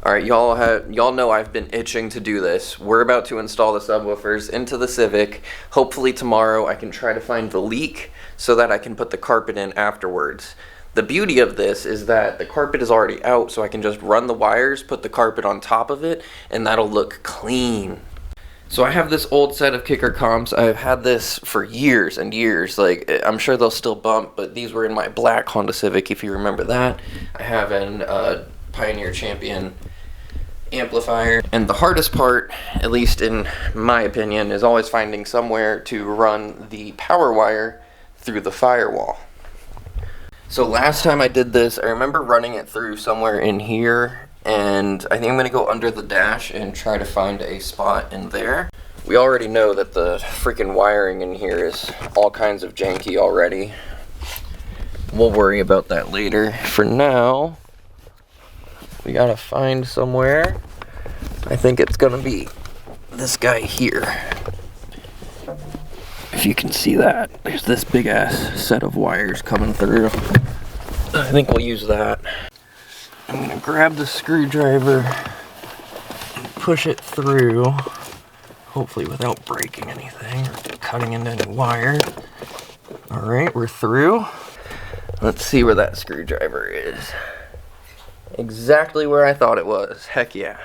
Alright, y'all know I've been itching to do this. We're about to install the subwoofers into the CIvic. Hopefully tomorrow I can try to find the leak so that I can put the carpet in afterwards. The beauty of this is that the carpet is already out, so I can just run the wires, put the carpet on top of it, and that'll look clean. So I have this old set of kicker comps. I've had this for years and years. Like, I'm sure they'll still bump, but these were in my black Honda Civic, if you remember that. I have an Pioneer Champion amplifier, and the hardest part, at least in my opinion, is always finding somewhere to run the power wire through the firewall. So last time I did this, I remember running it through somewhere in here, and I think I'm going to go under the dash and try to find a spot in there. We already know that the freaking wiring in here is all kinds of janky already. We'll worry about that later. For now, we gotta find somewhere. I think it's gonna be this guy here. If you can see that, there's this big ass set of wires coming through. I think we'll use that. I'm gonna grab the screwdriver and push it through, hopefully without breaking anything or cutting into any wire. Alright, we're through. Let's see where that screwdriver is. Exactly where I thought it was. Heck yeah.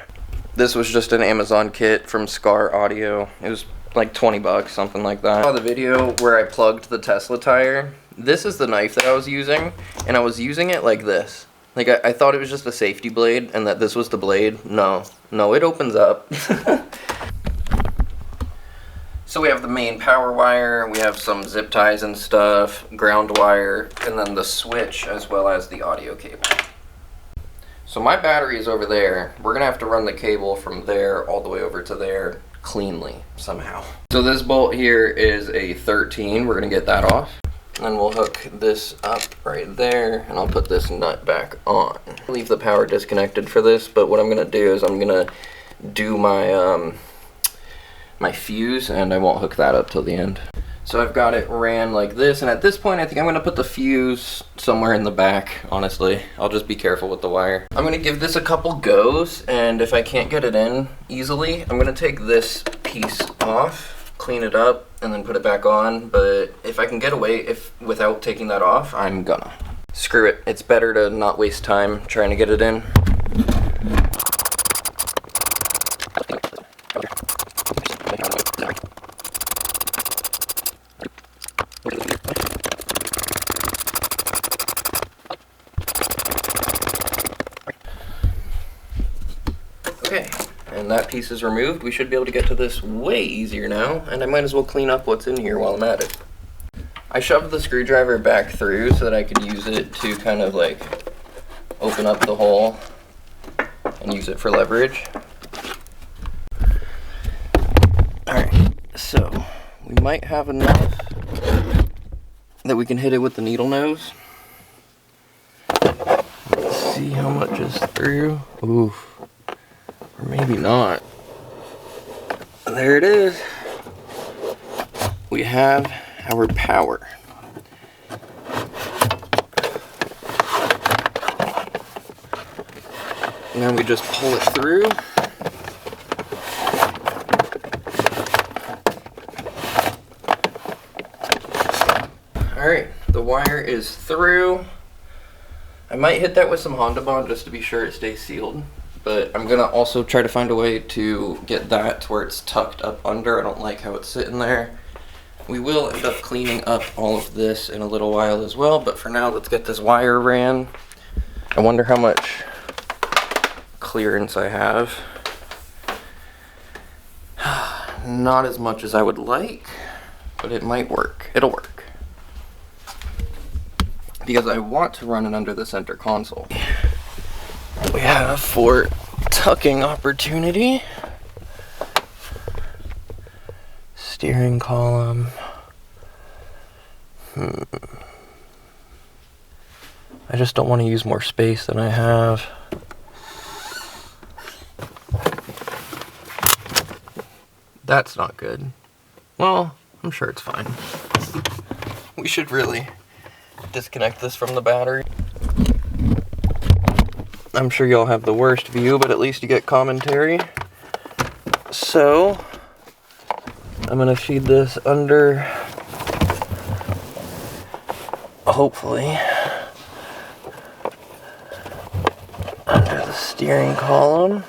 This was just an Amazon kit from Scar Audio. It was like 20 bucks, something like that. I saw the video where I plugged the Tesla tire. This is the knife that I was using, and I was using it like this. Like, I thought it was just a safety blade and that this was the blade. No, it opens up. So we have the main power wire, we have some zip ties and stuff, ground wire, and then the switch as well as the audio cable. So my battery is over there. We're gonna have to run the cable from there all the way over to there cleanly somehow. So this bolt here is a 13. We're gonna get that off. And we'll hook this up right there, and I'll put this nut back on. Leave the power disconnected for this, but what I'm gonna do is I'm gonna do my my fuse, and I won't hook that up till the end. So I've got it ran like this, and at this point I think I'm going to put the fuse somewhere in the back, honestly. I'll just be careful with the wire. I'm going to give this a couple goes, and if I can't get it in easily, I'm going to take this piece off, clean it up, and then put it back on. But if I can get away without taking that off, I'm gonna. Screw it. It's better to not waste time trying to get it in. Okay, and that piece is removed. We should be able to get to this way easier now, and I might as well clean up what's in here while I'm at it. I shoved the screwdriver back through so that I could use it to kind of like open up the hole and use it for leverage. Alright, so we might have enough that we can hit it with the needle nose. Let's see how much is through. Oof. Or maybe not. There it is. We have our power. Now we just pull it through. Alright, the wire is through. I might hit that with some Honda Bond just to be sure it stays sealed. But I'm gonna also try to find a way to get that to where it's tucked up under. I don't like how it's sitting there. We will end up cleaning up all of this in a little while as well, but for now, let's get this wire ran. I wonder how much clearance I have. Not as much as I would like, but it might work. It'll work. Because I want to run it under the center console. We have for tucking opportunity. Steering column. I just don't want to use more space than I have. That's not good. Well, I'm sure it's fine. We should really disconnect this from the battery. I'm sure y'all have the worst view, but at least you get commentary. So, I'm gonna feed this under, hopefully, under the steering column.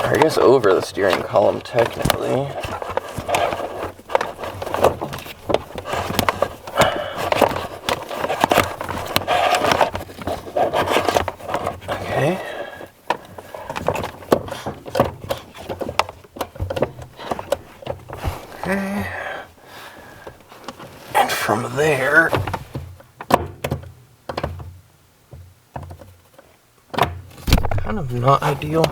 Or I guess over the steering column, technically. Okay. Okay. And from there, kind of not ideal.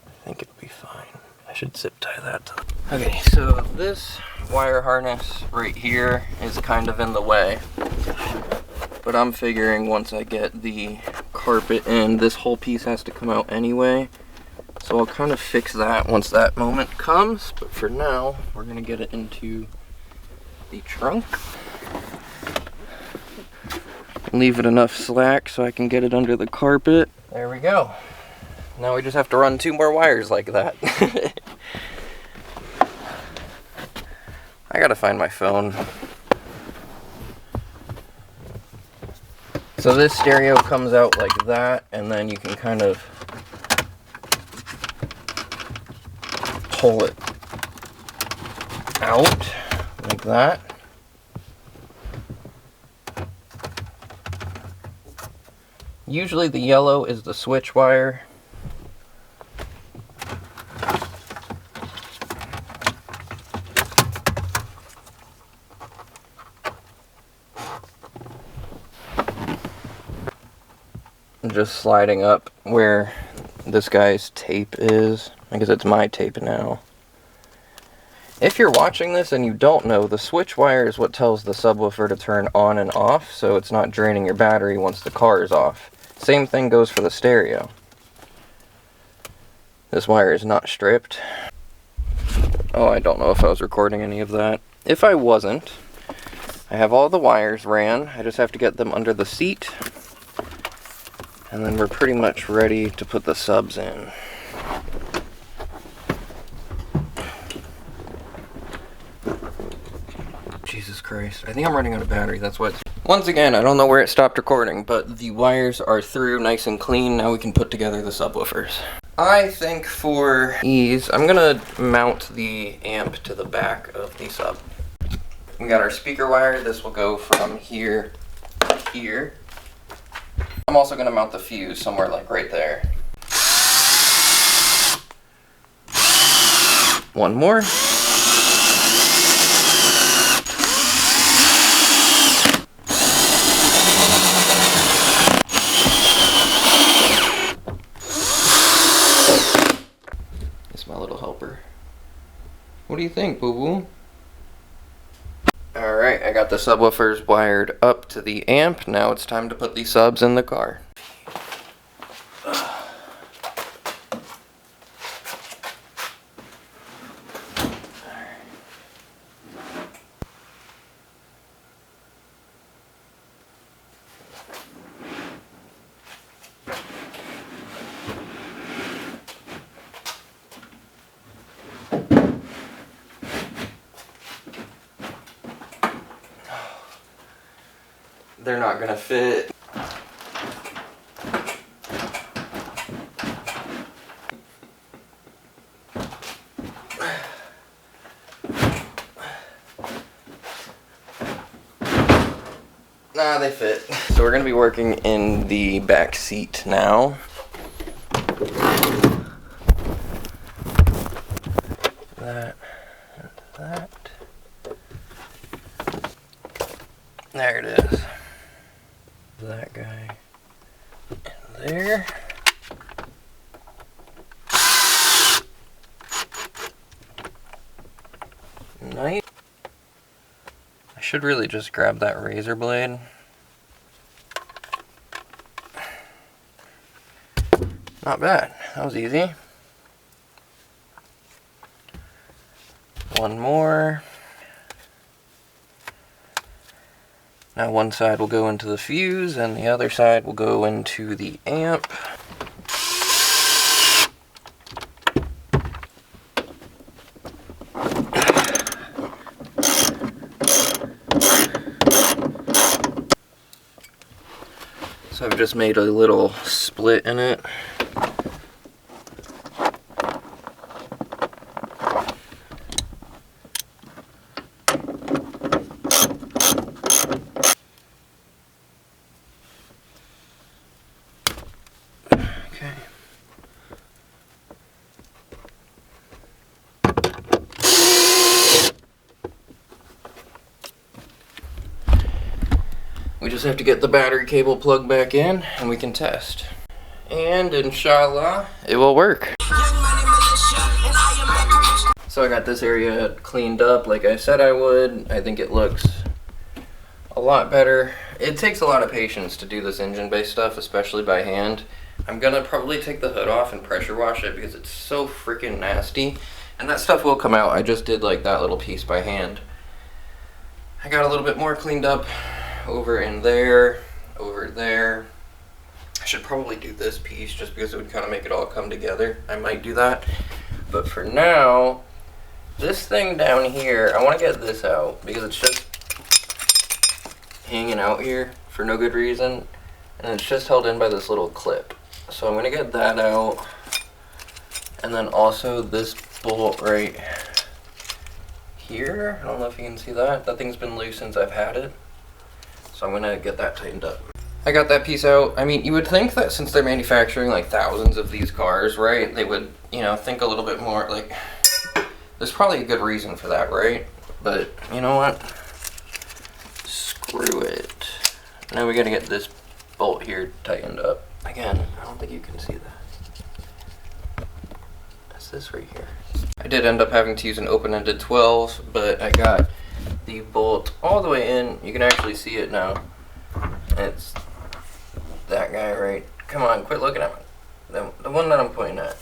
I think it'll be fine. I should zip tie that to the... Okay, so this wire harness right here is kind of in the way. But I'm figuring once I get the carpet in, this whole piece has to come out anyway. So I'll kind of fix that once that moment comes. But for now, we're gonna get it into the trunk. Leave it enough slack so I can get it under the carpet. There we go. Now we just have to run 2 more wires like that. I gotta find my phone. So this stereo comes out like that, and then you can kind of pull it out like that. Usually the yellow is the switch wire. Just sliding up where this guy's tape is. I guess it's my tape now. If you're watching this and you don't know, the switch wire is what tells the subwoofer to turn on and off, so it's not draining your battery once the car is off. Same thing goes for the stereo. This wire is not stripped. Oh, I don't know if I was recording any of that. If I wasn't, I have all the wires ran. I just have to get them under the seat. And then we're pretty much ready to put the subs in. Jesus Christ. I think I'm running out of battery, that's what. Once again, I don't know where it stopped recording, but the wires are through nice and clean. Now we can put together the subwoofers. I think for ease, I'm gonna mount the amp to the back of the sub. We got our speaker wire. This will go from here to here. I'm also going to mount the fuse somewhere like right there. One more. It's my little helper. What do you think, boo-boo? Alright, I got the subwoofers wired up to the amp. Now it's time to put the subs in the car. They're not gonna fit. Nah, they fit. So we're gonna be working in the back seat now. That and that. There it is. That guy in there. Nice. I should really just grab that razor blade. Not bad. That was easy. One more. Now one side will go into the fuse and the other side will go into the amp. So I've just made a little split in it. Okay. We just have to get the battery cable plugged back in and we can test. And inshallah, it will work. So I got this area cleaned up like I said I would. I think it looks a lot better. It takes a lot of patience to do this engine-based stuff, especially by hand. I'm gonna probably take the hood off and pressure wash it because it's so freaking nasty. And that stuff will come out. I just did like that little piece by hand. I got a little bit more cleaned up over in there, over there. I should probably do this piece just because it would kind of make it all come together. I might do that. But for now, this thing down here, I want to get this out because it's just hanging out here for no good reason. And it's just held in by this little clip. So I'm going to get that out. And then also this bolt right here. I don't know if you can see that. That thing's been loose since I've had it. So I'm going to get that tightened up. I got that piece out. I mean, you would think that since they're manufacturing like thousands of these cars, right, they would, you know, think a little bit more, like, there's probably a good reason for that, right? But, you know what? Screw it. Now we gotta get this bolt here tightened up. Again, I don't think you can see that. That's this right here. I did end up having to use an open-ended 12, but I got the bolt all the way in. You can actually see it now. It's that guy right. Come on, quit looking at me. The one that I'm pointing at.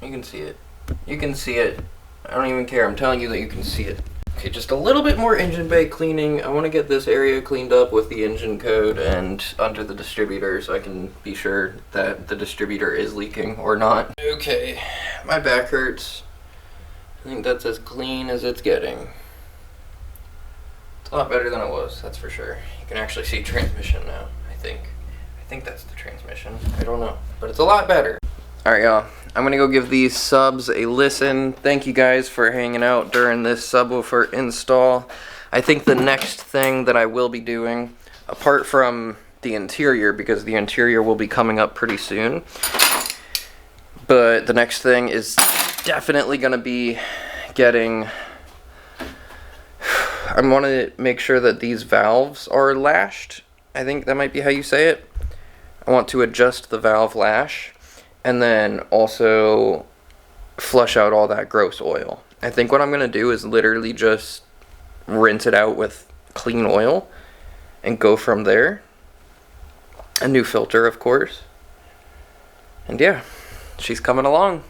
You can see it. You can see it. I don't even care. I'm telling you that you can see it. Okay, just a little bit more engine bay cleaning. I want to get this area cleaned up with the engine code and under the distributor so I can be sure that the distributor is leaking or not. Okay, my back hurts. I think that's as clean as it's getting. It's a lot better than it was, that's for sure. You can actually see transmission now, I think. I think that's the transmission. I don't know, but it's a lot better. Alright, y'all. I'm gonna go give these subs a listen. Thank you guys for hanging out during this subwoofer install. I think the next thing that I will be doing, apart from the interior, because the interior will be coming up pretty soon, but the next thing is definitely gonna be getting... I want to make sure that these valves are lashed. I think that might be how you say it. I want to adjust the valve lash and then also flush out all that gross oil. I think what I'm going to do is literally just rinse it out with clean oil and go from there. A new filter, of course. And yeah, she's coming along.